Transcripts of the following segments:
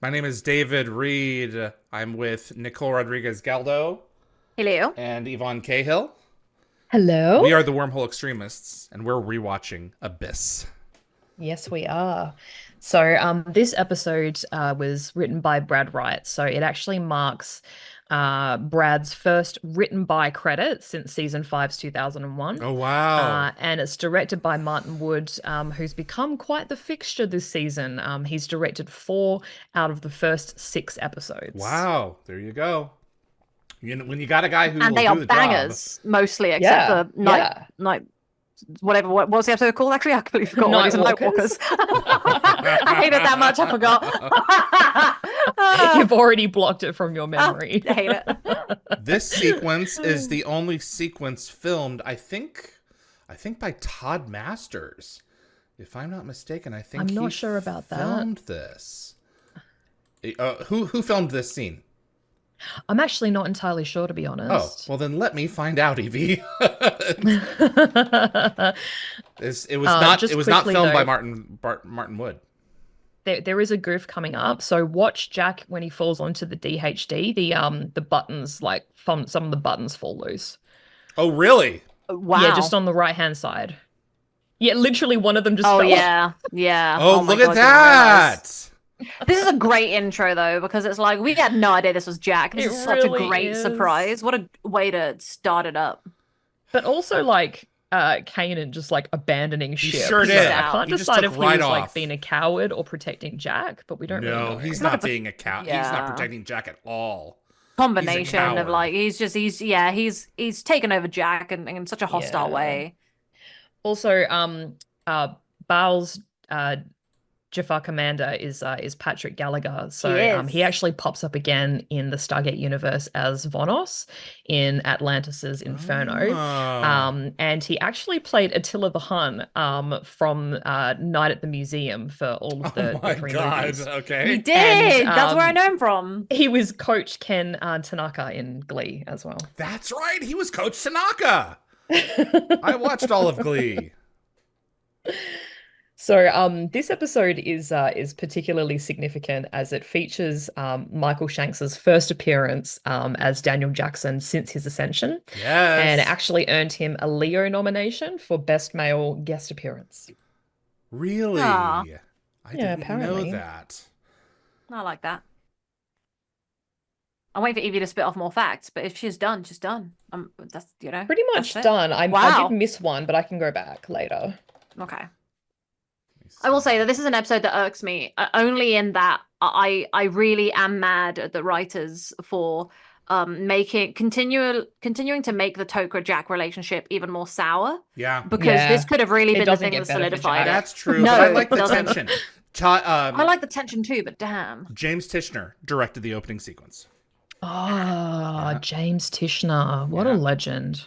My name is David Reed. I'm with Nicole Rodriguez Galdo Hello. and Yvonne Cahill. Hello? We are the Wormhole Extremists, and we're rewatching Abyss. Yes, we are. So, this episode was written by Brad Wright. So, it actually marks Brad's first written by credit since season five's 2001. Oh, wow. And it's directed by Martin Wood, who's become quite the fixture this season. He's directed 4 out of the first 6 episodes. Wow. There you go. When you got a guy who And will they are do the job. bangers, mostly, except Yeah, for yeah. whatever. What was the episode called? Actually, I completely forgot already. It's Nightwalkers. Nightwalkers. I hate it that much. I forgot. You've already blocked it from your memory. I hate it. This sequence is the only sequence filmed, I think by Todd Masters. If I'm not mistaken, I think I'm he not sure about that. filmed this. Who filmed this scene? I'm actually not entirely sure, to be Oh, honest. well then let me find out, Evie. It was Just not quickly, filmed by though, Martin Wood. there is a goof coming up. So watch Jack when he falls onto the DHD. The buttons, like some of the buttons fall loose. Oh, really? Yeah, Wow. just on the right hand side. Yeah, literally one of them just Oh fell off. yeah, yeah. Oh, my look God, at I didn't realize. that! This is a great intro though, because it's like we had no idea this was Jack. This It is such a really great is. surprise. What a way to start it up. But also like Kanan just like abandoning ship. Sure So did. I can't He just decide took if he right was like off. being a coward or protecting Jack, but we don't really No, know. he's not being a cow. He's not Yeah. protecting Jack at all. Combination of coward. like he's taken over Jack in such a hostile Yeah. way. Also, Baal's Jafar commander is Patrick Gallagher. He So he is. actually pops up again in the Stargate universe as Vonos in Atlantis's Inferno. Oh. And he actually played Attila the Hun from Night at the Museum for all of Oh the my three God. movies. He Okay. did. That's where I um, know him from. He was Coach Ken Tanaka in Glee as well. That's right. He was Coach Tanaka. I watched all of Glee. So this episode is particularly significant as it features Michael Shanks's first appearance as Daniel Jackson since his ascension, and it Yes. actually earned him a Leo nomination for Best Male Guest Appearance. Really? Aw. I Yeah, didn't know apparently. that. I like that. I'm waiting for Evie to spit off more facts, but if she's done, she's done. That's Pretty much that's it. done. I Wow. did miss one, but I can go back later. Okay. I will say that this is an episode that irks me only in that I really am mad at the writers for continuing to make the Tok'ra Jack relationship even more sour, Yeah. because Yeah, this could have really it been the doesn't thing get that better for solidified Jack. it. That's true. No, but I like it the doesn't. tension. I like the tension too, but damn. James Tishner directed the opening sequence. Ah, Yeah. James Tishner, what a Yeah. legend.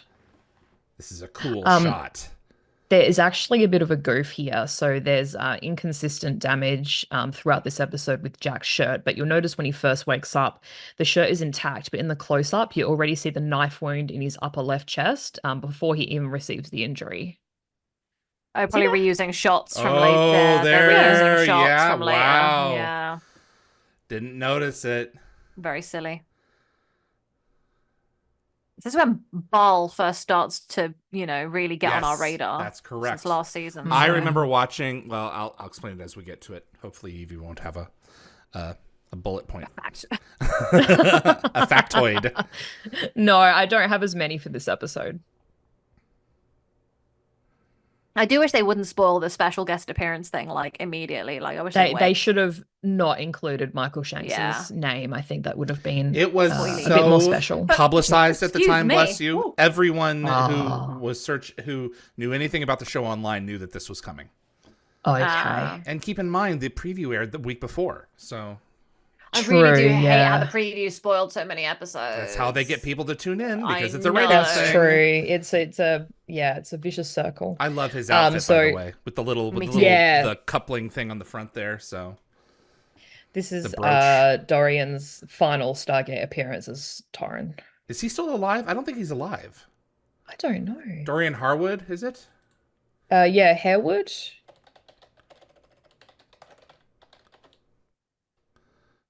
This is a cool Um, shot. There is actually a bit of a goof here. So there's inconsistent damage throughout this episode with Jack's shirt, but you'll notice when he first wakes up, the shirt is intact, but in the close-up, you already see the knife wound in his upper left chest before he even receives the injury. Oh, See probably that? reusing shots from later. Oh, They're reusing there. shots Yeah. from later. Wow. Yeah, Didn't notice it. very silly. This is when Ball first starts to, really get on our Yes, radar. that's correct. Since last season. I Yeah. remember watching. Well, I'll explain it as we get to it. Hopefully, Evie won't have a bullet point, Fact. a factoid. No, I don't have as many for this episode. I do wish they wouldn't spoil the special guest appearance thing like immediately. Like I wish they'd They wait. should have not included Michael Shanks's Yeah. name. I think that would have been It was a bit more so special. publicized at the Excuse time. me. Bless you. Ooh. Everyone Oh. who knew anything about the show online knew that this was coming. Okay. And keep in mind, the preview aired the week before, so I really do True, hate yeah. how the preview spoiled so many episodes. that's how they get people to tune in I because it's a know. radio That's thing. true. It's a vicious circle. I love his outfit, by so the way, with the Me too. Yeah. coupling thing on the front there. So This is brooch. Dorian's final Stargate appearance as Torrin. is he still alive? I don't think he's alive. I don't know. Dorian Harwood, is it? Yeah, Harewood.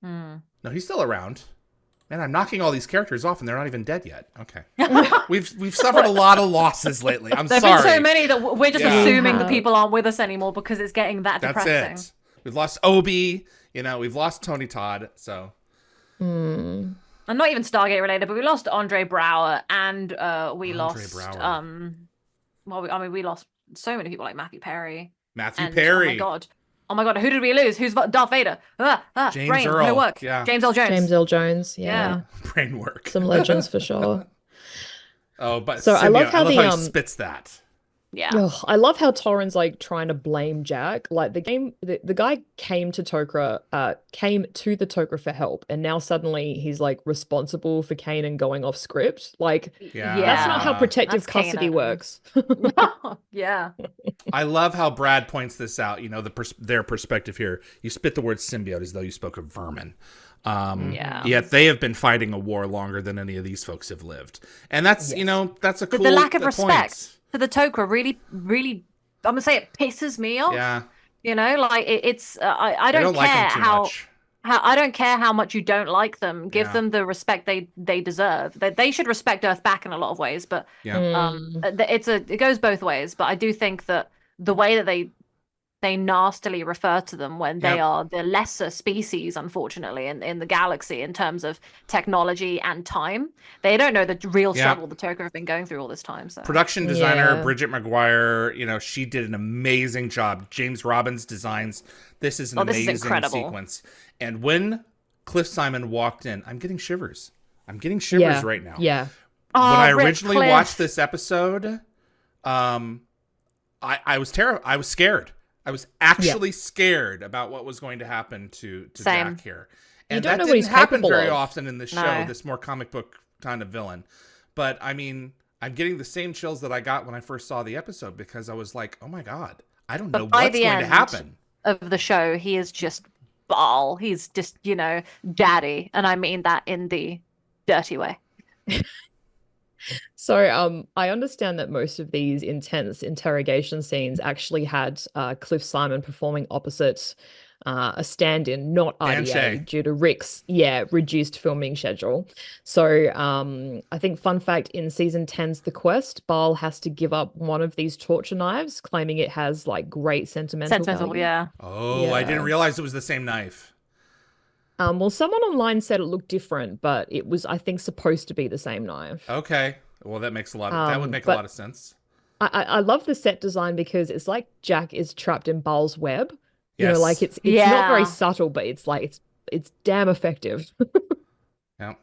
Mm. No, he's still around. Man, I'm knocking all these characters off, and they're not even dead yet. Okay, we've suffered a lot of losses lately. I'm There've sorry. been so many that we're just Yeah. assuming that have. people aren't with us anymore because it's getting that That's depressing. it. We've lost Obi. We've lost Tony Todd. So, Mm. And not even Stargate related, but we lost Andre Brower, and we lost Brower. we lost so many people like Matthew Perry. Matthew And, Perry. Oh my god, who did we lose? Who's Darth Vader? James brain, Earl. no work. Yeah. James L. Jones. James L. Jones. Yeah. Brain work. Some legends for sure. Oh, but So I love how he spits that. Yeah. Ugh, I love how Torrin's like trying to blame Jack. Like the guy came to Tok'ra, came to the Tok'ra for help, and now suddenly he's like responsible for Kanan going off script. Like Yeah. that's not how protective That's custody Kanan. works. Yeah. I love how Brad points this out. Their perspective here. You spit the word symbiote as though you spoke of vermin. Yeah. Yet they have been fighting a war longer than any of these folks have lived, and that's that's a cool. The lack of point. respect for the Tok'ra really, really, I'm gonna say it pisses me off. Yeah. Like it's I don't like care them too how. much. I don't care how much you don't like them. Give Yeah. them the respect they deserve. They should respect Earth back in a lot of ways, but Yeah. it goes both ways. But I do think that the way that they nastily refer to them when they Yep. are the lesser species, unfortunately, in the galaxy in terms of technology and time, they don't know the real Yeah. struggle the Tok'ra have been going through all this time. So Production designer Yeah. Bridget McGuire, she did an amazing job. James Robbins designs. This is an this is amazing incredible. sequence. And when Cliff Simon walked in, I'm getting shivers. I'm getting shivers right now. Yeah. When I Rip originally Cliff. watched this episode, I was terrified. I was scared. I was actually scared about what was going to happen to Same. Jack here. And don't that know what didn't he's happen capable very of. often in this show, No. this more comic book kind of villain. But I mean, I'm getting the same chills that I got when I first saw the episode because I was like, oh my God, I don't know by what's the going to end- happen. of the show, he is just Baal. He's just daddy, and I mean that in the dirty way. So I understand that most of these intense interrogation scenes actually had Cliff Simon performing opposite a stand-in, not Dan IDA, Shay. due to Rick's reduced filming schedule. So I think fun fact, in season 10's The Quest, Baal has to give up one of these torture knives, claiming it has like great sentimental value. Yeah. Oh, I didn't Yeah. realize it was the same knife. Well, someone online said it looked different, but it was, I think, supposed to be the same knife. Okay. Well, that makes that would make a but- lot of sense. I love the set design because it's like Jack is trapped in Baal's web. You Yes. know, like it's not Yeah. very subtle, but it's like it's damn effective. Yeah.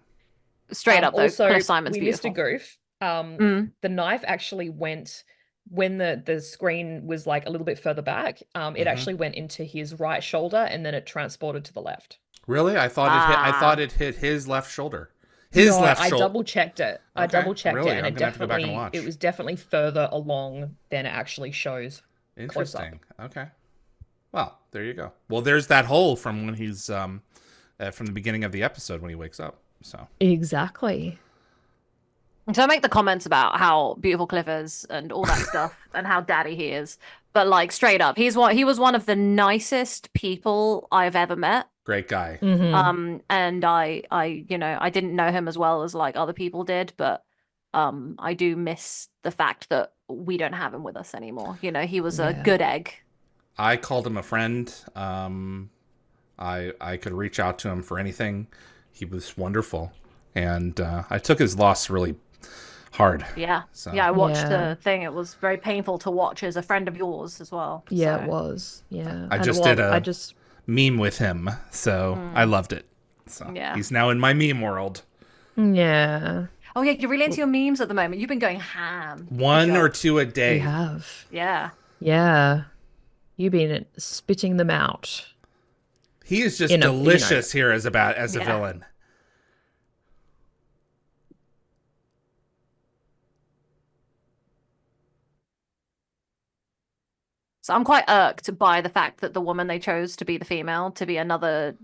Straight up, though, Also, Cliff Simon's we beautiful. missed a goof. Mm. The knife actually went when the screen was like a little bit further back. It actually went into his right shoulder and then it transported to the left. Really? I thought it hit his left shoulder. His No, left I shoulder. double checked it. I Okay, double checked really? it, and I'm it gonna have to go back and definitely watch. it was definitely further along than it actually shows. Interesting. Okay. Well, there you go. Well, there's that hole from when he's from the beginning of the episode when he wakes up. So Exactly. So I make the comments about how beautiful Cliff is and all that stuff and how daddy he is. But like straight up, he was one of the nicest people I've ever met. great guy. Mhm. And I didn't know him as well as like other people did, but I do miss the fact that we don't have him with us anymore. He was a Yeah. good egg. I called him a friend. I could reach out to him for anything. He was wonderful, and I took his loss really hard. Yeah. So Yeah, I watched Yeah. the thing. It was very painful to watch as a friend of yours as well. Yeah, so. it was. Yeah. I And, just well, did a- I just meme with him, so I loved it. So Yeah. he's now in my meme world. yeah. Oh yeah, you're really into your memes at the moment. You've been going ham. One Good or job. two a We day. have. Yeah. Yeah. You've been spitting them out. He is just You know- delicious here as a Yeah. villain. So I'm quite irked by the fact that the woman they chose to be the female to be another,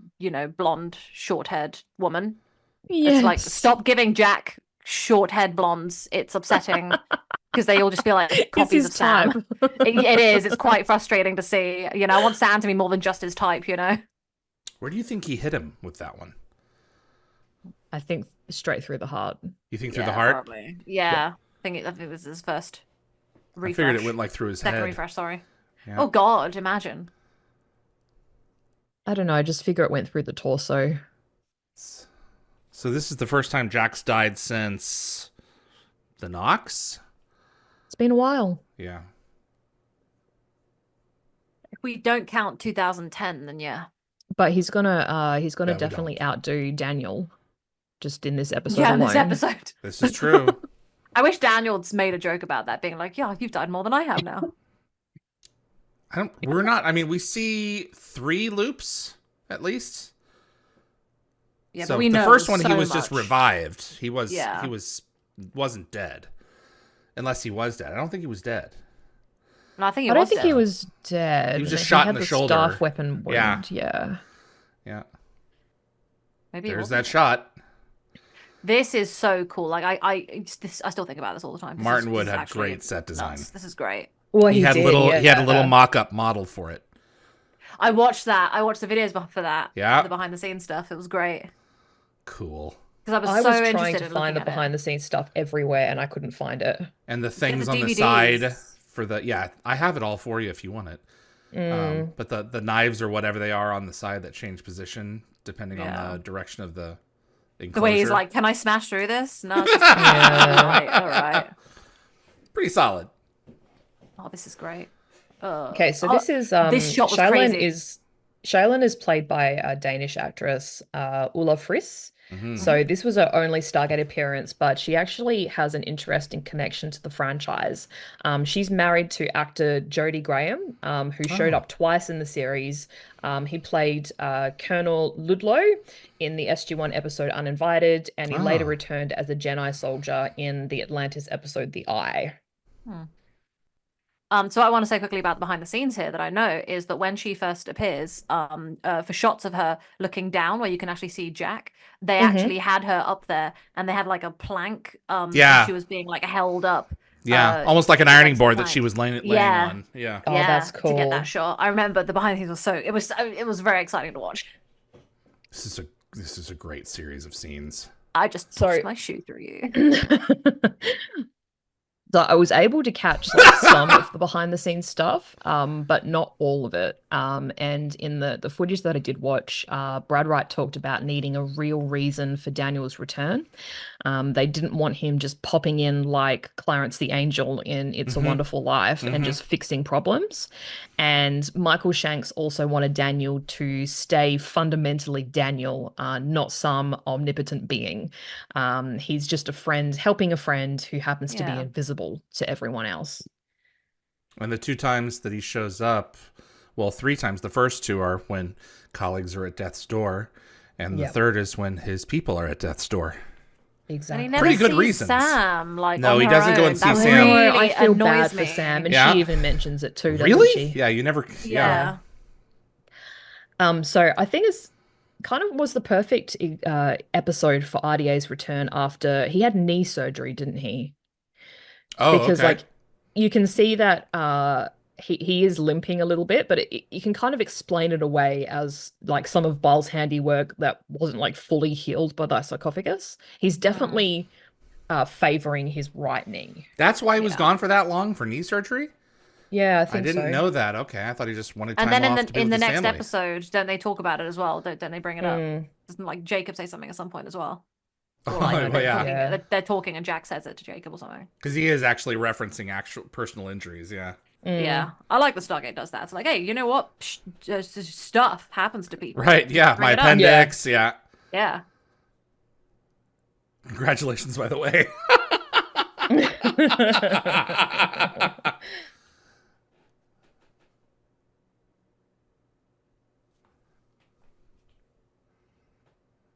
blonde, short-haired woman. Yes. It's like, stop giving Jack short-haired blondes. It's upsetting because they all just feel like It's copies his of Sam. type. It is. It's quite frustrating to see. I want Sam to be more than just his type. Where do you think he hit him with that one? I think straight through the heart. You think through the heart? Probably. Yeah. I think it was his first refresh. I figured it went like through his Second head. refresh, sorry. Yeah. Oh God, imagine. I don't know. I just figure it went through the torso. So this is the first time Jack's died since the Nox? It's been a while. Yeah. If we don't count 2010, then yeah. But he's gonna No, we definitely outdo Daniel just in this episode Yeah, in alone. this episode. This is true. I wish Daniel's made a joke about that, being like, yeah, you've died more than I have now. We see 3 loops at least. Yeah, So but we the know first one he so was just much. revived. He Yeah. wasn't dead. Unless he was dead. I don't think he was dead. No, I think I don't think dead. he was dead. He was just shot in had the shoulder. Staff weapon wound. Yeah. Yeah. Yeah. Maybe he There's wasn't. that shot. This is so cool. Like I still think about this all the time. Martin Wood this is had actually great set design. nuts. This is great. Well, He had did, a little mock-up model for it. I watched that. I watched the videos for that. Yeah. The behind the scenes stuff. It was great. Cool. Because I was I so was interested trying to in find the looking at behind the scenes stuff everywhere, and I couldn't find it. And the things the on the DVDs. side for the I have it all for you if you want it. But the knives or whatever they are on the side that change position depending on the direction of the enclosure. The way he's like, "Can I smash through this?" No. It's just... all right. Pretty solid. Oh, this is great. Okay, so oh, this is this shot was crazy. Shailene is played by a Danish actress, Ulla Friis. Mm-hmm. So this was her only Stargate appearance, but she actually has an interesting connection to the franchise. She's married to actor Jodie Graham, who showed up twice in the series. He played Colonel Ludlow in the SG1 episode Uninvited, and he later returned as a Jedi soldier in the Atlantis episode The Eye. So what I want to say quickly about the behind the scenes here that I know is that when she first appears, for shots of her looking down where you can actually see Jack, they actually had her up there and they had like a plank. Yeah. She was being like held up. Yeah, almost like an ironing board that plank. she was laying Yeah. on. Yeah. Oh, Yeah, that's to cool. get that shot. I remember the behind the scenes was it was very exciting to watch. This is a great series of scenes. I just pushed my shoe through you. So I was able to catch like some of the behind the scenes stuff, but not all of it. And in the footage that I did watch, Brad Wright talked about needing a real reason for Daniel's return. They didn't want him just popping in like Clarence the Angel in It's a Wonderful Life and just fixing problems. And Michael Shanks also wanted Daniel to stay fundamentally Daniel, not some omnipotent being. He's just a friend helping a friend who happens to be invisible to everyone else. And the 2 times that he shows up, well, 3 times. The first 2 are when colleagues are at death's door, and the third is when his people are at death's door. Exactly. And he never Pretty good sees reasons. Sam, like, No, on he her doesn't go own. and see That Sam. really I feel bad annoys for me. Sam, and Yeah. she even mentions it too, doesn't Really? she? Yeah, you never. Yeah. So I think it's kind of was the perfect episode for RDA's return after he had knee surgery, didn't he? Oh, Because okay. like you can see that he is limping a little bit, but you can kind of explain it away as like some of Baal's handiwork that wasn't like fully healed by the sarcophagus. He's definitely favoring his right knee. That's why he was gone for that long for knee surgery? Yeah, I I think didn't so. know that. Okay, I thought he just wanted time And then off to be in with the his next family. episode, don't they talk about it as well? Don't they bring it up? Doesn't like Jacob say something at some point as well? Or, like, Oh, yeah. they're talking and Jack says it to Jacob or something. Because he is actually referencing actual personal injuries, yeah. Yeah, I like the Stargate does that. It's like, hey, you know what? Stuff happens to people. Right, yeah, Bring my it up. appendix, yeah. Yeah. Congratulations, by the way.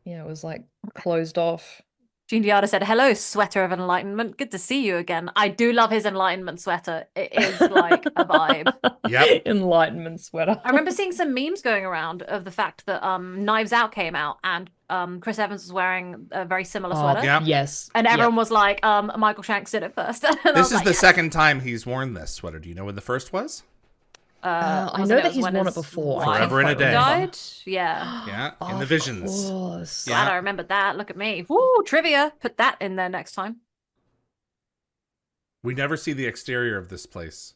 Yeah, it was like closed off. Gene Diada said, hello, sweater of enlightenment. Good to see you again. I do love his enlightenment sweater. It is like a vibe. Yep. Enlightenment sweater. I remember seeing some memes going around of the fact that Knives Out came out and Chris Evans was wearing a very similar sweater. yeah. Yes. And everyone was like, Michael Shanks did it first. And I This was is like, the yes. second time he's worn this sweater. Do you know when the first was? I wasn't know it that was he's when won it his before. I wife can't Forever and a quite Day. remember. died? Yeah. Yeah, in the Of Visions. course. Yeah. Glad I remembered that. Look at me. Woo, trivia. Put that in there next time. We never see the exterior of this place.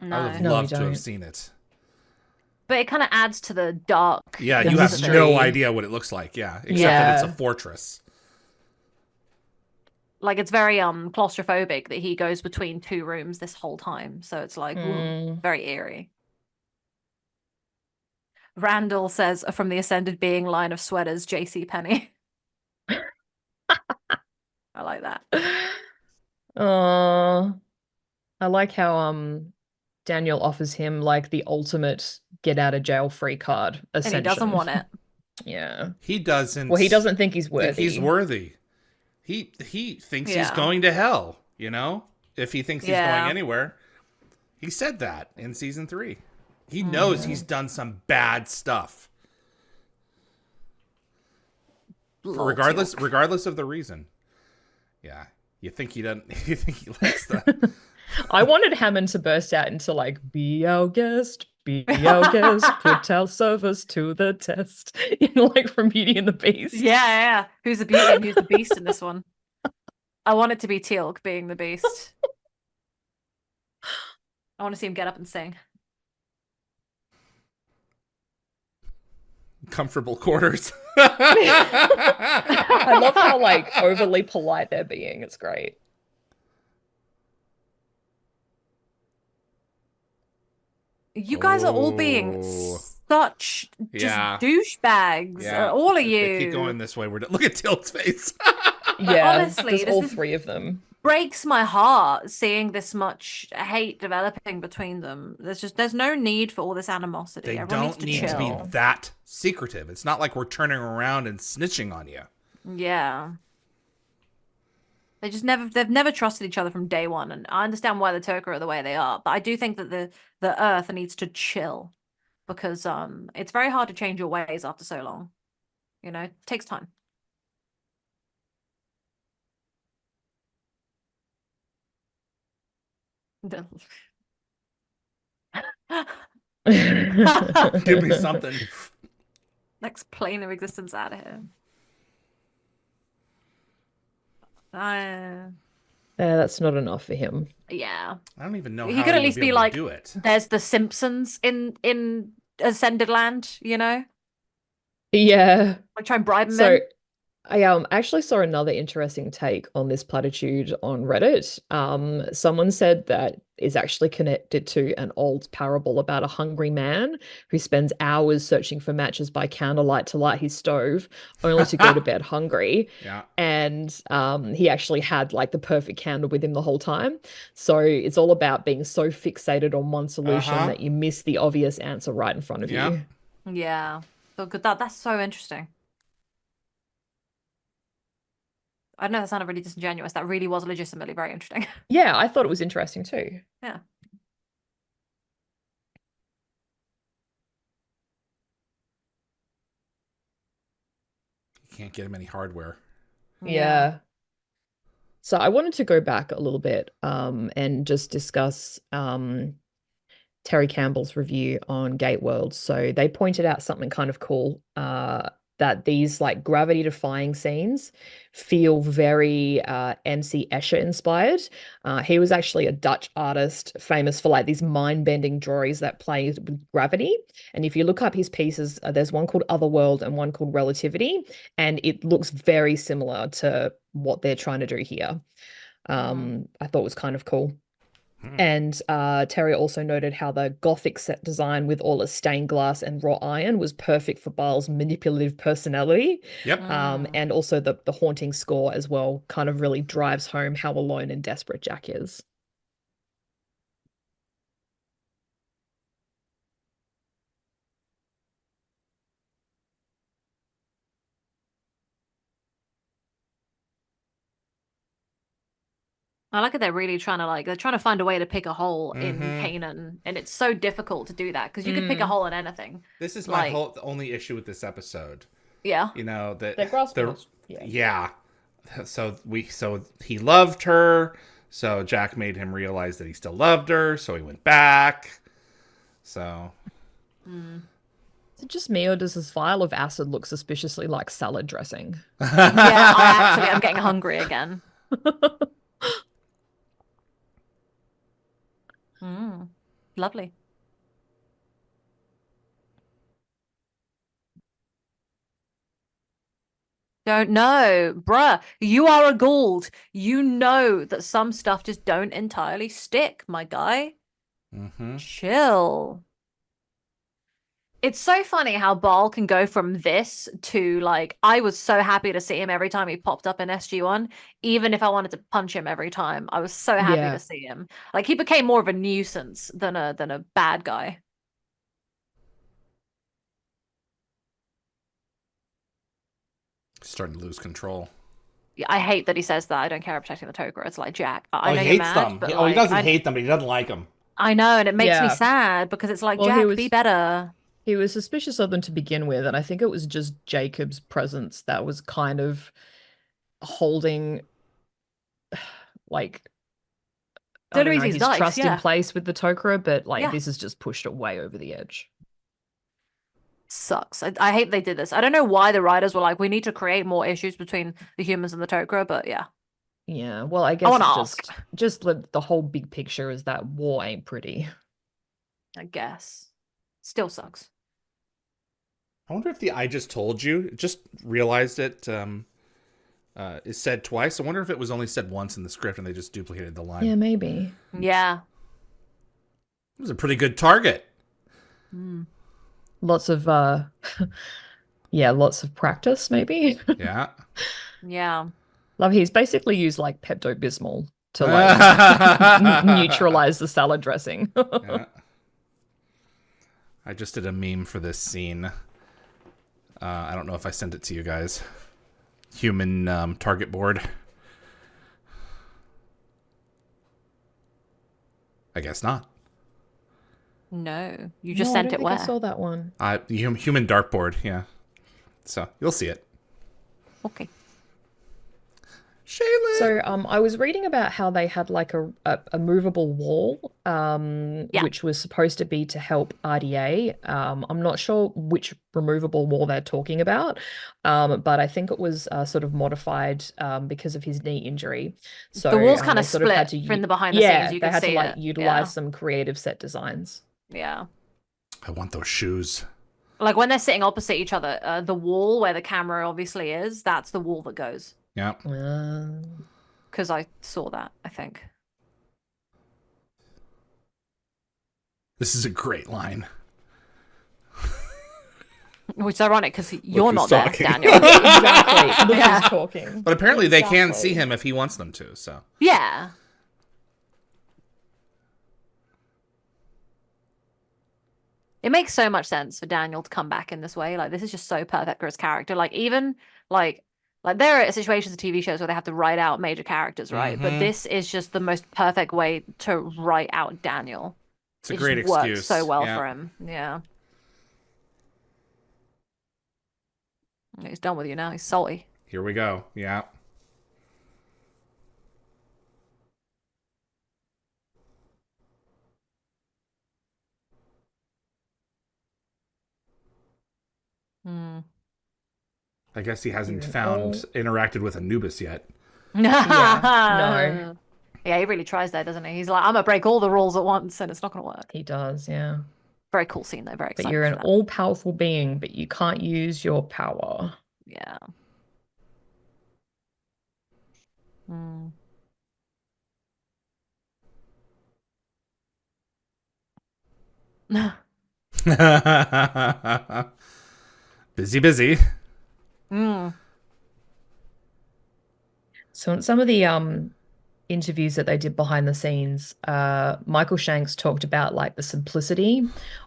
I would have No. No, we loved to have don't. seen it. But it kind of adds to the dark. Yeah, The you have mystery. no idea what it looks like. Yeah, except that it's a Yeah. fortress. Like it's very claustrophobic that he goes between two rooms this whole time. So it's like ooh, very eerie. Randall says from the Ascended Being line of sweaters, JC Penney. I like that. Uh, I like how Daniel offers him like the ultimate get out of jail free card And he doesn't ascension. want it. Yeah. He doesn't. Well, he doesn't think he's worthy. think he's worthy. He thinks he's Yeah. going to hell. You know, if he thinks he's Yeah. going anywhere, he said that in season 3. He knows he's done some bad stuff. Regardless of the reason. Yeah, you think he doesn't? You think he likes that? I wanted Hammond to burst out into like, be our guest, put our service to the test. You know, like from Beauty and the Beast. Yeah. Who's the beauty and who's the beast in this one? I want it to be Teal'c being the beast. I want to see him get up and sing. Comfortable quarters. I love how like overly polite they're being. It's great. You guys are all being Oh. such just Yeah. douchebags. Yeah, All of if you. They keep going this way. Look at Tilt's face. Yeah, Honestly, just this all is- three of them. Breaks my heart seeing this much hate developing between them. There's no need for all this animosity. They Everyone don't needs need to to be chill. that secretive. It's not like we're turning around and snitching on you. Yeah. They've never trusted each other from day one, and I understand why the Turk are the way they are, but I do think that the Earth needs to chill because it's very hard to change your ways after so long. You know, it takes time. Give me something. Next plane of existence out of here. Yeah, that's not enough for him. Yeah. I don't even know He how could he at would least be be able to like, do it. there's the Simpsons in Ascended Land, you know? Yeah. Like try and bribe him So in. I actually saw another interesting take on this platitude on Reddit. Someone said that is actually connected to an old parable about a hungry man who spends hours searching for matches by candlelight to light his stove, only to go to bed hungry. Yeah. And he actually had like the perfect candle with him the whole time. So it's all about being so fixated on one solution that you miss the obvious answer right in front of you. Yeah. So good. That's so interesting. I know that sounded really disingenuous. That really was legitimately very interesting. Yeah, I thought it was interesting too. Yeah. You can't get him any hardware. Yeah. So I wanted to go back a little bit and just discuss Terry Campbell's review on Gate World. So they pointed out something kind of cool, that these like gravity defying scenes feel very MC Escher inspired. He was actually a Dutch artist famous for like these mind-bending drawings that play with gravity. And if you look up his pieces, there's one called Otherworld and one called Relativity, and it looks very similar to what they're trying to do here. I thought was kind of cool. And Terry also noted how the Gothic set design with all its stained glass and wrought iron was perfect for Bile's manipulative personality. Yep. And also the haunting score as well kind of really drives home how alone and desperate Jack is. I like it. They're trying to find a way to pick a hole in Canaan, and it's so difficult to do that because you could pick a hole in anything. This is my the only issue with this episode. Yeah. You know that They're grasping. Yeah. So he loved her. So Jack made him realize that he still loved her. So he went back. So Mm. Is it just me, or does this vial of acid look suspiciously like salad dressing? Yeah, I actually am getting hungry again. Mm. Lovely. Don't know, bruh. You are a Gould. You know that some stuff just don't entirely stick, my guy. hmm Chill. It's so funny how Ball can go from this to like I was so happy to see him every time he popped up in SG1, even if I wanted to punch him every time. I was so happy to Yeah. see him. Like he became more of a nuisance than a bad guy. starting to lose control. Yeah, I hate that he says that. I don't care about protecting the Toker. It's like Jack. I Oh, know he you're hates mad, them. but He like doesn't hate them, but he doesn't like them. I know, and it makes me Yeah. sad because it's like Well, Jack, be better. he was suspicious of them to begin with, and I think it was just Jacob's presence that was kind of holding like The I only don't know, reason he's his nice, trust in yeah. place with the Tok'ra, but like Yeah. this has just pushed it way over the edge. Sucks. I hate they did this. I don't know why the writers were like, we need to create more issues between the humans and the Tok'ra, but yeah. Yeah, well, I I guess want to it ask, just the whole big picture is that war ain't pretty. I guess. Still sucks. I wonder if the "I just told you" just realized it is said twice. I wonder if it was only said once in the script and they just duplicated the line. Yeah, maybe. Yeah. It was a pretty good target. Mm. Lots of yeah, lots of practice, maybe. Yeah. Yeah. Love he's basically used like Pepto-Bismol to like Yeah. neutralize the salad dressing. I just did a meme for this scene. I don't know if I sent it to you guys. Human target board. I guess not. No. You just No, I sent don't it think I where? saw that one. Human dartboard, yeah. So you'll see it. Okay. Shaylin. So I was reading about how they had like a movable wall Yeah. which was supposed to be to help RDA. I'm not sure which removable wall they're talking about, but I think it was sort of modified because of his knee injury. So The wall's kind they of sort of had split to from the behind the scenes. You they can had to see like it. utilize Yeah. some creative set designs. Yeah. I want those shoes. Like when they're sitting opposite each other, the wall where the camera obviously is, that's the wall that goes. Yeah. Because I saw that, I think. This is a great line. Which is ironic because you're who's not there, talking. Daniel. Exactly. Look Yeah. who's talking. But apparently they can Exactly. see him if he wants them to, so. Yeah. It makes so much sense for Daniel to come back in this way. Like this is just so perfect for his character. Like even like there are situations of TV shows where they have to write out major characters, right? But Mhm. this is just the most perfect way to write out Daniel. It's a It great just works excuse. so well Yeah. for him. Yeah. He's done with you now. He's salty. Here we go. Yeah. Hmm. I guess he hasn't You're all- interacted with Anubis yet. no. Yeah, he really tries that, doesn't he? He's like, I'm gonna break all the rules at once, and it's not gonna work. He does, yeah. Very cool scene though. Very But excited you're for an that. all-powerful being, but you can't use your power. Yeah. Hmm. Busy, busy. Mm. So in some of the interviews that they did behind the scenes, Michael Shanks talked about like the simplicity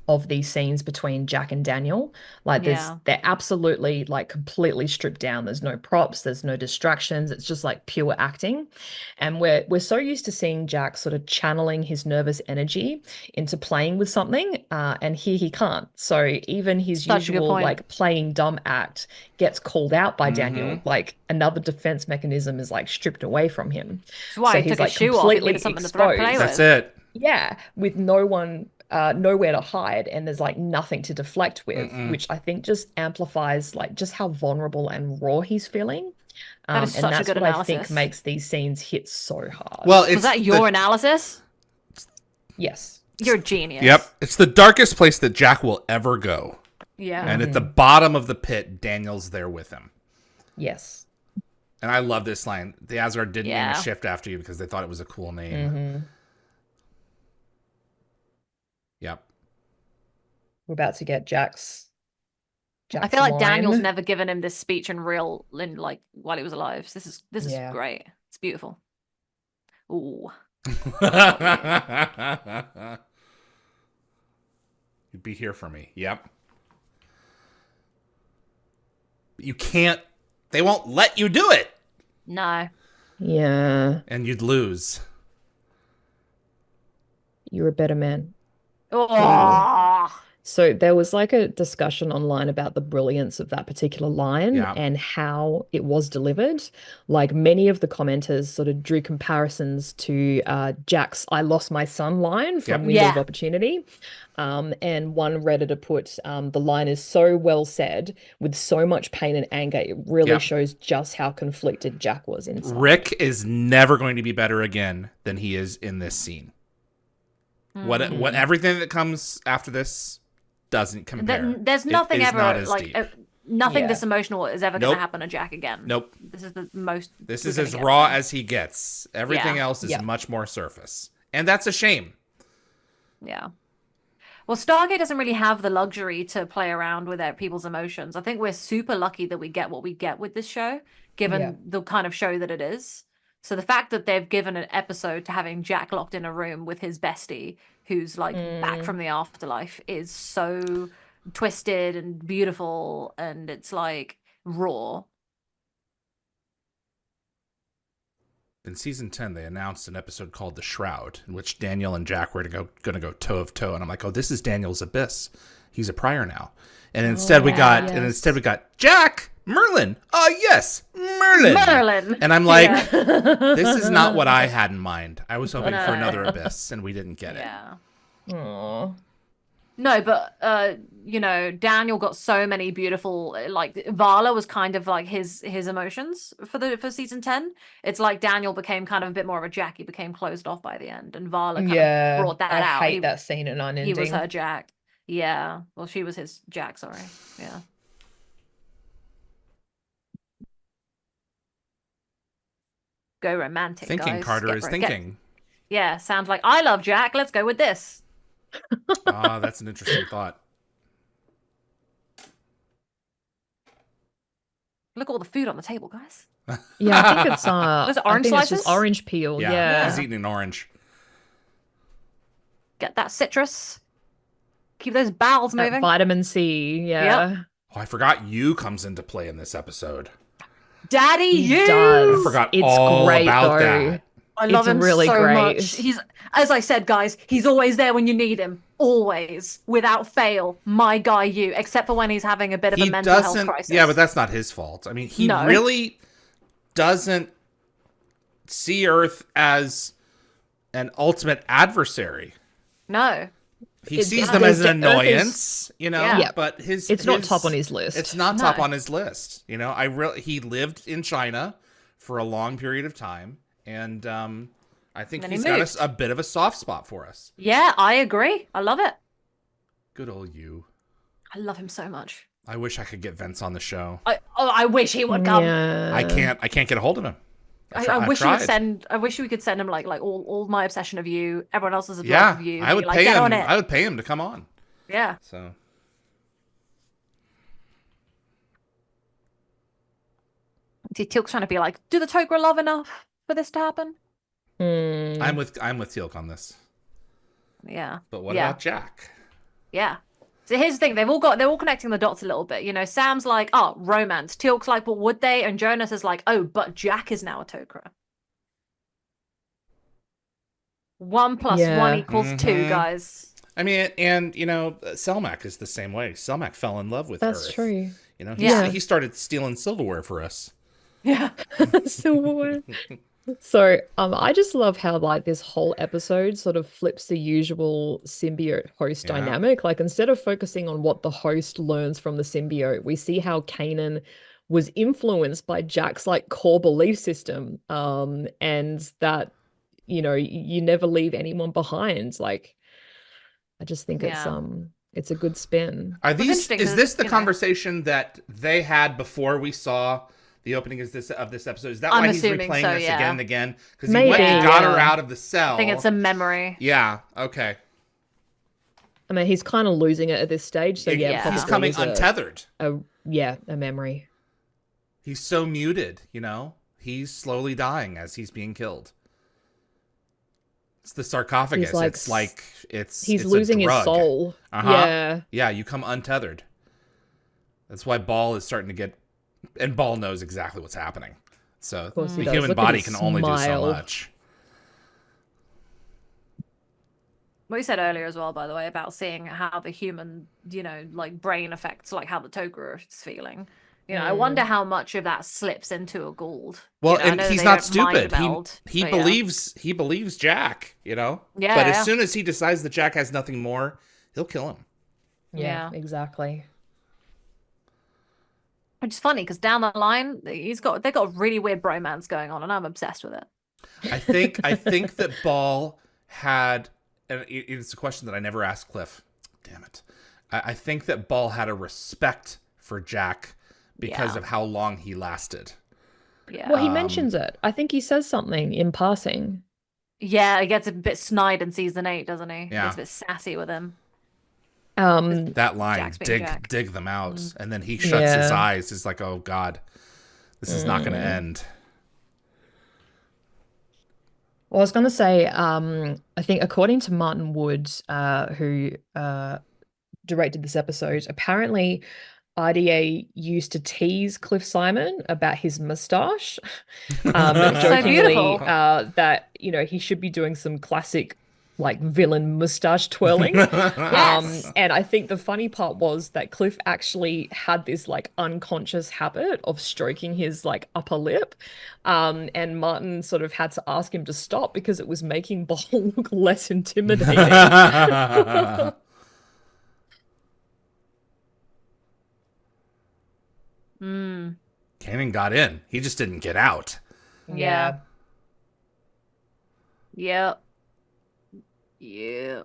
of these scenes between Jack and Daniel. Like Yeah. they're absolutely like completely stripped down. There's no props, there's no distractions. It's just like pure acting. And we're so used to seeing Jack sort of channeling his nervous energy into playing with something, and here he can't. So even his Such a good usual point. like playing dumb act gets called out by Daniel. Mhm. Like another defense mechanism is like stripped away from him. That's why So he he's took like his shoe off. He completely needed something to play exposed. That's with. it. Yeah, with no one nowhere to hide, and there's like nothing to deflect with, Mm-mm. which I think just amplifies like just how vulnerable and raw he's feeling. That is And such a that's good what I think analysis. makes these scenes hit so hard. Well, Was it's that your analysis? Yes. You're a genius. Yep, it's the darkest place that Jack will ever go. Yeah. And at the bottom of the pit, Daniel's there with him. Yes. And I love this line. The Asgard didn't name a Yeah. shift after you because they thought it was a cool name. Yep. We're about to get Jack's I feel like line. Daniel's never given him this speech in real, like while he was alive. So this is great. It's beautiful. Ooh. You'd be here for me. Yep. You can't. They won't let you do it. No. Yeah. And you'd lose. You're a better man. Oh. So there was like a discussion online about the brilliance of that particular line and how it was delivered. Like many of the commenters sort of drew comparisons to Jack's "I lost my son" line from Window of Opportunity. And one Redditor put, the line is so well said with so much pain and anger. It really shows just how conflicted Jack was inside. Rick is never going to be better again than he is in this scene. What everything that comes after this doesn't compare. There's nothing ever like nothing this emotional is ever going to happen to Jack again. Nope. This is the most. This is as raw as he gets. Everything else is much more surface, and that's a shame. Yeah. Well, Stargate doesn't really have the luxury to play around with people's emotions. I think we're super lucky that we get what we get with this show, given the kind of show that it is. So the fact that they've given an episode to having Jack locked in a room with his bestie, who's like back from the afterlife, is so twisted and beautiful, and it's like raw. In season 10, they announced an episode called The Shroud, in which Daniel and Jack were going to go toe of toe, and I'm like, oh, this is Daniel's abyss. He's a prior now, and instead we got Jack Merlin. Oh yes, Merlin. And I'm like, this is not what I had in mind. I was hoping for another abyss, and we didn't get it. Yeah. Aww. No, but Daniel got so many beautiful, like Vala was kind of like his emotions for season 10. It's like Daniel became kind of a bit more of a Jack. He became closed off by the end, and Vala kind of brought that out. I hate that scene in Unending. He was her Jack. Yeah. Well, she was his Jack, sorry. Yeah. Go romantic, thinking, guys. Carter is thinking. Yeah, sounds like I love Jack. Let's go with this. That's an interesting thought. Look at all the food on the table, guys. Yeah, I think it's orange slices? It's just orange peel. Yeah. He's eating an orange. Get that citrus. Keep those bowels moving. Vitamin C. Yeah. Yep. Oh, I forgot you comes into play in this episode. Daddy, you does. I forgot all about that. I love him really so great. much. He's, as I said, guys, he's always there when you need him. Always, without fail. My guy, you. Except for when he's having a bit of a mental health crisis. Yeah, but that's not his fault. I mean, he really doesn't see Earth as an ultimate adversary. No. He sees them as an annoyance, but it's not top on his list. It's not top on his list. He lived in China for a long period of time, and I think he's got a bit of a soft spot for us. Yeah, I agree. I love it. Good old you. I love him so much. I wish I could get Vince on the show. I wish he would come. Yeah. I can't get a hold of him. I wish we could send him like all my obsession of you, everyone else's love of you. I would pay him. I would pay him to come on. Yeah. So. Teal'c's trying to be like, do the Tok'ra love enough for this to happen? I'm with Teal'c on this. Yeah. But what about Jack? Yeah. So here's the thing, they're all connecting the dots a little bit. Sam's like, oh, romance. Teal'c's like, well, would they? And Jonas is like, oh, but Jack is now a Tok'ra. 1 + 1 = 2, guys. I mean, and Selmak is the same way. Selmak fell in love with Earth. That's true. He started stealing silverware for us. Yeah. Silverware. So, I just love how like this whole episode sort of flips the usual symbiote host Yeah. dynamic. Like instead of focusing on what the host learns from the symbiote, we see how Kanan was influenced by Jack's like core belief system. And that, you never leave anyone behind. Like, I just think Yeah. it's a good spin. Are What's these? interesting Is because, this the conversation that they had before we saw the opening? Is this of this episode? Is that I'm why he's assuming replaying so, this yeah. again and again? Because he Maybe, went and got her yeah. out of the cell. I think it's a memory. Yeah. Okay. I mean, he's kind of losing it at this stage, so yeah, Yeah. He's probably coming is untethered. a memory. He's so muted. He's slowly dying as he's being killed. It's the sarcophagus. He's like It's like he's it's losing a his drug. soul. Yeah. Yeah. You come untethered. That's why Ball is starting to get, and Ball knows exactly what's happening. So Of course he the does. human Look at body his can only do so smile. much. What you said earlier as well, by the way, about seeing how the human, like brain affects like how the Toker is feeling. I wonder how much of that slips into a Gould. Well, I and know he's they not don't mind stupid. meld, He but yeah. believes Jack, Yeah, But as yeah. soon as he decides that Jack has nothing more, he'll kill him. Yeah, Yeah. exactly. Which is funny because down the line, they've got a really weird bromance going on, and I'm obsessed with it. I think that Ball had, and it's a question that I never asked Cliff. Damn it. I think that Ball had a respect for Jack because Yeah. of how long he lasted. Yeah. Well, he mentions it. I think he says something in passing. Yeah, he gets a bit snide in season 8, doesn't he? Yeah. Gets a bit sassy with him. That line, Jack's being Jack. dig them out. And then he shuts his eyes. He's like, oh God, this is not going to end. Well, I was going to say, I think according to Martin Wood, who directed this episode, apparently IDA used to tease Cliff Simon about his mustache, jokingly beautiful. that he should be doing some classic like villain mustache twirling. Yes. And I think the funny part was that Cliff actually had this like unconscious habit of stroking his like upper lip. And Martin sort of had to ask him to stop because it was making Ball look less intimidating. Kanan got in. He just didn't get out. Yeah. Yep. Yeah.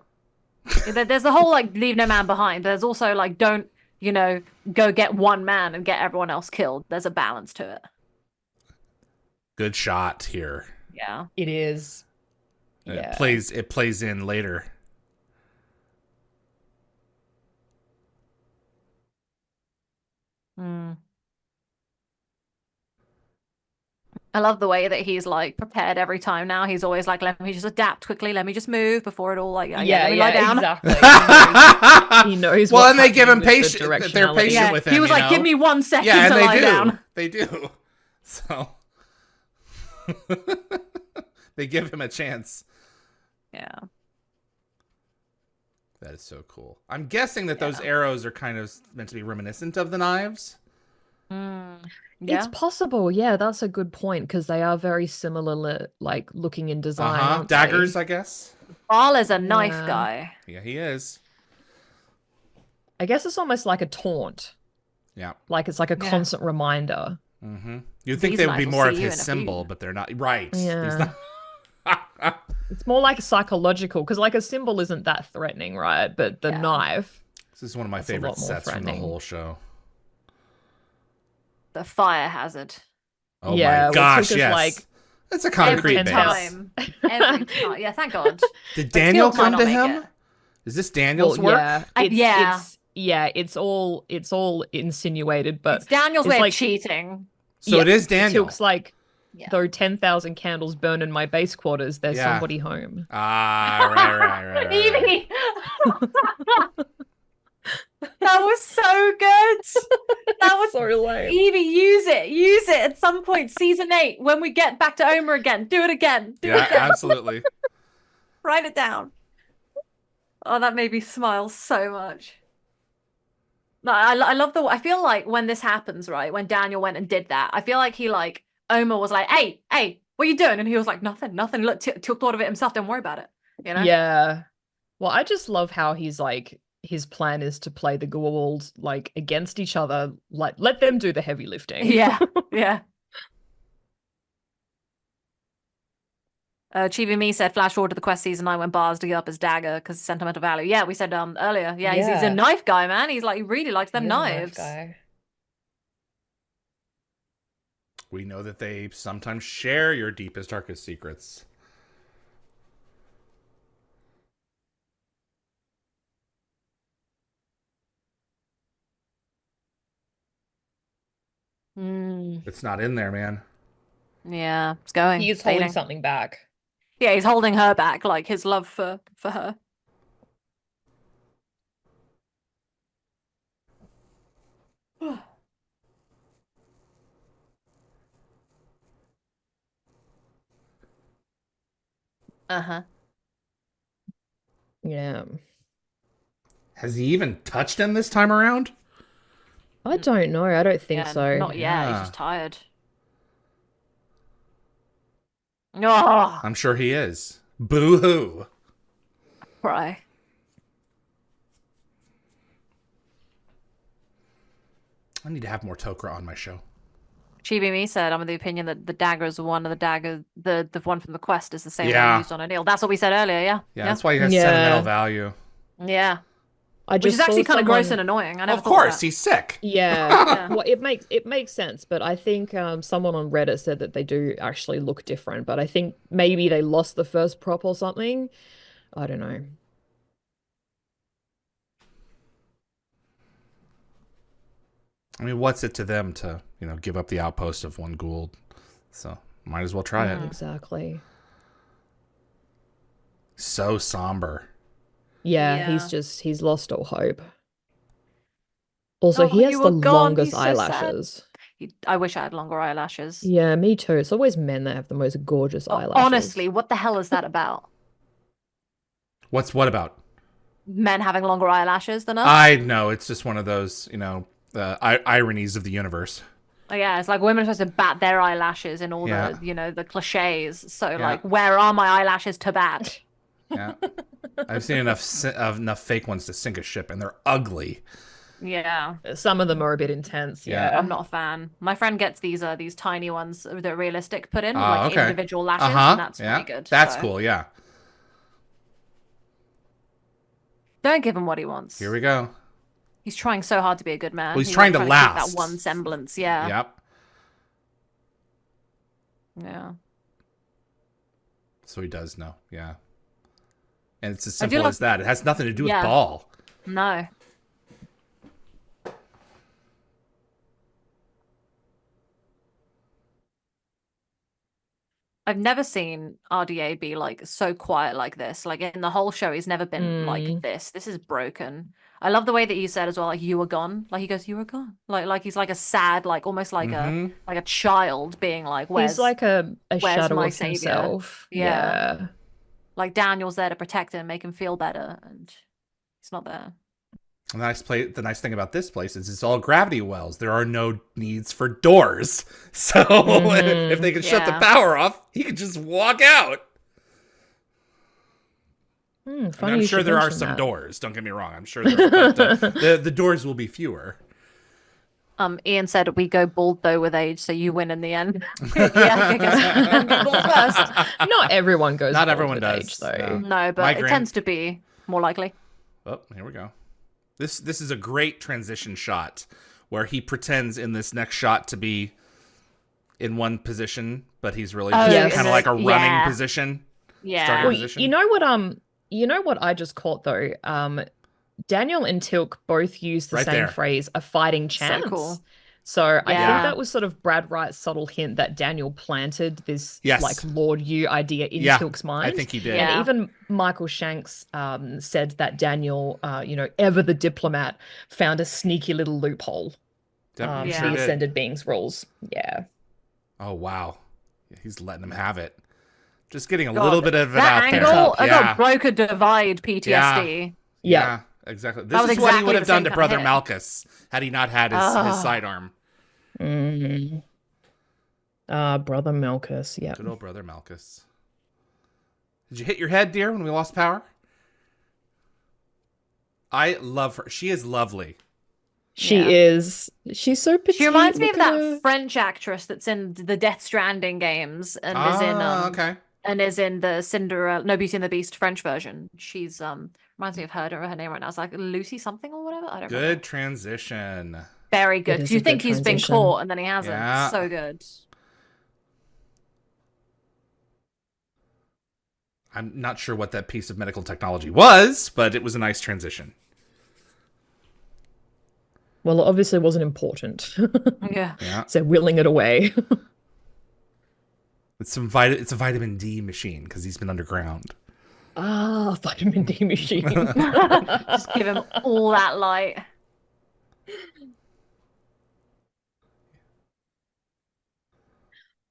There's the whole like leave no man behind, but there's also like don't, go get one man and get everyone else killed. There's a balance to it. Good shot here. Yeah. It is. It Yeah. plays in later. I love the way that he's like prepared every time now. He's always like, let me just adapt quickly. Let me just move before it all like, let me lie down. Exactly. He knows Well, what's and they give him happening with the patience. They're directionality. patient Yeah. with him. He was like, give me 1 second Yeah, and to they lie do. down. They do. So they give him a chance. Yeah. That is so cool. I'm guessing that those arrows are kind of meant to be reminiscent of the knives. Yeah. It's possible. Yeah, that's a good point because they are very similar, like looking in design. aren't they? Daggers, I guess. Ball is a knife Yeah. guy. Yeah, he is. I guess it's almost like a taunt. Yeah. Like it's like a constant reminder. Mm-hmm. You'd think These they would be knives will more of see you his in a symbol, few. but they're not. Right. Yeah. It's more like psychological because like a symbol isn't that threatening, right? But the knife. This is one of my That's a favorite lot more sets from the threatening. whole show. The fire hazard. Oh Yeah, my which gosh, took us, yes. like, It's a concrete Every base. time. Every time. Yeah, thank God. Did But Daniel Field might come not to make him? it. Is this Daniel's work? Yeah, it's all insinuated, but It's Daniel's way like, of cheating. So it is Daniel. Tilk's like, Yeah. though 10,000 candles burn in my base quarters, there's Yeah. somebody home. Right. Evie! That was so good. That was So lame. Evie, use it at some point. Season 8, when we get back to Omer again. Do it again. Do it Yeah, again. absolutely. Write it down. Oh, that made me smile so much. No, I love I feel like when this happens, right? When Daniel went and did that, I feel like Omer was like, hey, what are you doing? And he was like, nothing. Look, took thought of it himself. Don't worry about it. You know? Yeah. Well, I just love how he's like, his plan is to play the Goa'uld like against each other. Like, let them do the heavy lifting. Yeah. Yeah. Chibi Me said, flash forward to the quest season 9 when Bars dig up his dagger because sentimental value. Yeah, we said earlier. Yeah, he's a Yeah. knife guy, man. He's like, he really likes them He is a knife knives. guy. We know that they sometimes share your deepest, darkest secrets. It's not in there, man. Yeah, it's going. He is holding fading. something back. Yeah, he's holding her back, like his love for her. Uh-huh. Yeah. Has he even touched him this time around? I don't know. I don't think Yeah, so. not yet. He's Yeah. just tired. Oh, I'm sure he is. Boo-hoo. cry. I need to have more Tok'ra on my show. Chibi Me said, I'm of the opinion that the dagger is one of the dagger, the one from the quest is the same Yeah. one used on O'Neill. That's what we said earlier, yeah. Yeah, that's why he has Yeah. sentimental value. Yeah. I Which just is actually saw kind of gross someone- and annoying. I never Of thought course, that. he's sick. Yeah. Well, it makes sense, but I think someone on Reddit said that they do actually look different, but I think maybe they lost the first prop or something. I don't know. I mean, what's it to them to, give up the outpost of one Goa'uld? So, might as well try it. Exactly. So somber. Yeah, Yeah. he's lost all hope. Also, Oh, he has you the were gone. longest He's so sad. eyelashes. I wish I had longer eyelashes. Yeah, me too. It's always men that have the most gorgeous eyelashes. Honestly, what the hell is that about? What about? Men having longer eyelashes than us? I know, it's just one of those, ironies of the universe. Oh, yeah, it's like women are supposed to bat their eyelashes in all Yeah. the cliches. So, Yeah. like, where are my eyelashes to bat? Yeah. I've seen enough fake ones to sink a ship, and they're ugly. Yeah, Some of them are a bit intense. Yeah. Yeah. I'm not a fan. My friend gets these tiny ones that are realistic put in, with, Oh, like okay. individual lashes, Uh-huh. and that's Yeah. really good. That's so. cool, yeah. Don't give him what he wants. Here we go. He's trying so hard to be a good man. Well, he's trying to keep last. that one semblance. Yeah. Yep. Yeah. So he does know, yeah. And it's as I do simple love- as that. It has nothing to do with Yeah. Ball. No. I've never seen RDA be like so quiet like this. Like in the whole show, he's never been like this. This is broken. I love the way that you said as well, like you were gone. Like he goes, "You were gone." Like he's like a sad, like almost like a child being like, "Where's?" He's like a where's shadow my of savior? himself. Yeah. Yeah. Like Daniel's there to protect him, make him feel better, and he's not there. The nice thing about this place is it's all gravity wells. There are no needs for doors. So if they can shut the Yeah. power off, he can just walk out. Funny And I'm you sure should there are mention some that. doors. Don't get me wrong. I'm sure there are. But the doors will be fewer. Ian said we go bald though with age, so you win in the end. Yeah, I guess I'm gonna be bald first. Not everyone goes Not bald everyone with does, age, though. no. No, but My it tends to be more likely. Oh, here we go. This is a great transition shot where he pretends in this next shot to be in one position, but he's really just yes. kind of like a running Yeah. position. Yeah. Starting Well, position. you know what I just caught though? Daniel and Tilk both use the Right same there. phrase, a fighting So chance. cool. So I think Yeah. that was sort of Brad Wright's subtle hint that Daniel planted this Yes. like Lord You idea in Yeah, Tilk's mind. I think he did. Yeah. And even Michael Shanks said that Daniel, ever the diplomat, found a sneaky little loophole Yep, he to sure the did. Ascended Beings rules. Yeah. Oh, wow. He's letting him have it. Just getting a God, little bit of it that out there. angle, I Yeah. got broke a divide PTSD. Yeah. Exactly. That This was is what he exactly would the have done same to kind of Brother hit. Malchus had he not had his sidearm. Mhm. Brother Malchus. Yeah. Good old brother Malchus. Did you hit your head, dear, when we lost power? I love her. She is lovely. She is. She's so petite. She reminds me of Look at that her. French actress that's in the Death Stranding games and is in Okay. and is in the Cinderella, no, Beauty and the Beast French version. She's reminds me of her. I don't remember her name right now. It's like Lucy something or whatever. I don't Good remember. transition. Very good. It is You a think good he's been transition. caught and then he hasn't. Yeah. So good. I'm not sure what that piece of medical technology was, but it was a nice transition. Well, it obviously wasn't important. Yeah. Yeah. So willing it away. It's a vitamin D machine because he's been underground. Vitamin D machine. Just give him all that light.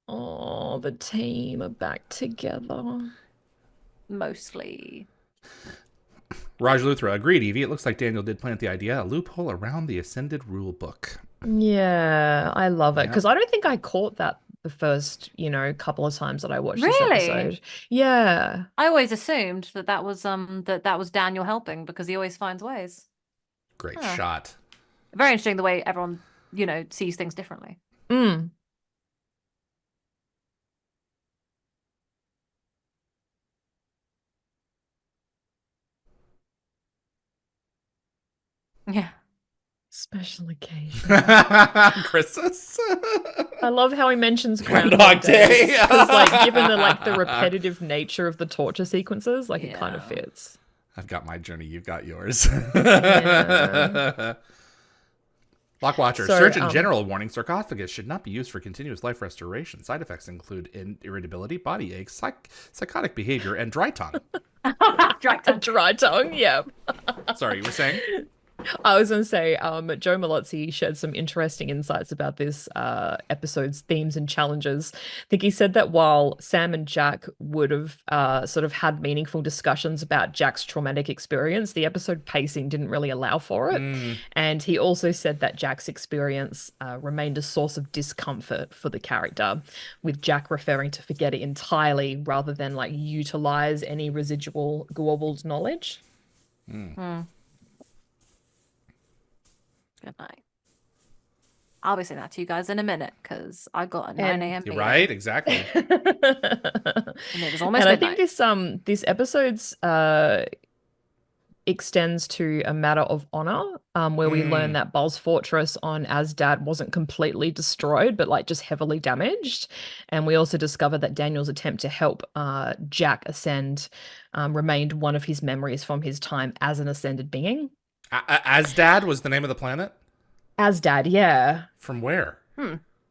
Oh, the team are back together. Mostly. Raj Luthra agreed, Evie. It looks like Daniel did plant the idea, a loophole around the Ascended rule book. Yeah, I love it Yeah. because I don't think I caught that the first, couple of times that I watched this Really? episode. Yeah. I always assumed that was that was Daniel helping because he always finds ways. Great Huh. shot. Very interesting the way everyone, sees things differently. Mm. Yeah. Special occasion. Christmas. I love how he mentions Groundhog Groundhog Day. Day because, given the repetitive nature of the torture sequences, it kind of Yeah. fits. I've got my journey, you've got yours. Yeah. Lockwatcher, So, Surgeon General warning, sarcophagus should not be used for continuous life restoration. Side effects include irritability, body aches, psychotic behavior, and dry tongue. A dry tongue, yeah. Sorry, you were saying? I was going to say, Joe Malozzi shared some interesting insights about this episode's themes and challenges. I think he said that while Sam and Jack would have sort of had meaningful discussions about Jack's traumatic experience, the episode pacing didn't really allow for it. And he also said that Jack's experience remained a source of discomfort for the character, with Jack referring to forget it entirely rather than utilize any residual Gorbald knowledge. Good night. I'll be saying that to you guys in a minute because I got a 9 a.m. You're meeting. right, exactly. And it was almost And I midnight. think this episode's extends to a matter of honor, where we learn that Ball's fortress on Asdad wasn't completely destroyed, but just heavily damaged. And we also discover that Daniel's attempt to help Jack ascend remained one of his memories from his time as an ascended being. Asdad was the name of the planet? Asdad, yeah. From where?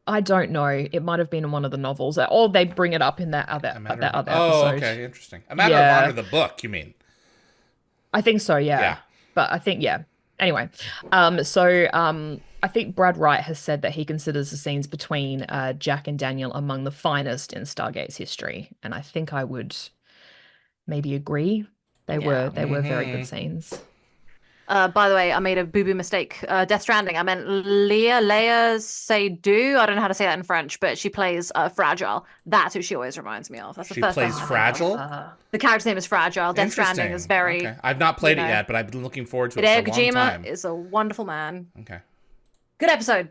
I don't know. It might have been in one of the novels, or they bring it up in that other episode. Oh, okay, interesting. A matter of honor, the book, you mean? I think so, yeah. Yeah. But I think, yeah. Anyway, I think Brad Wright has said that he considers the scenes between Jack and Daniel among the finest in Stargate's history, and I think I would maybe agree. They were very good scenes. By the way, I made a boo-boo mistake. Death Stranding. I meant Leia Seydoux. I don't know how to say that in French, but she plays Fragile. That's who she always reminds me of. That's the She first plays person I Fragile? think of. The character's name is Fragile. Death Stranding is very. Okay. I've not played it you know. yet, but I've been looking forward to it Hideo for a long time. Kojima is a wonderful man. Okay. Good episode.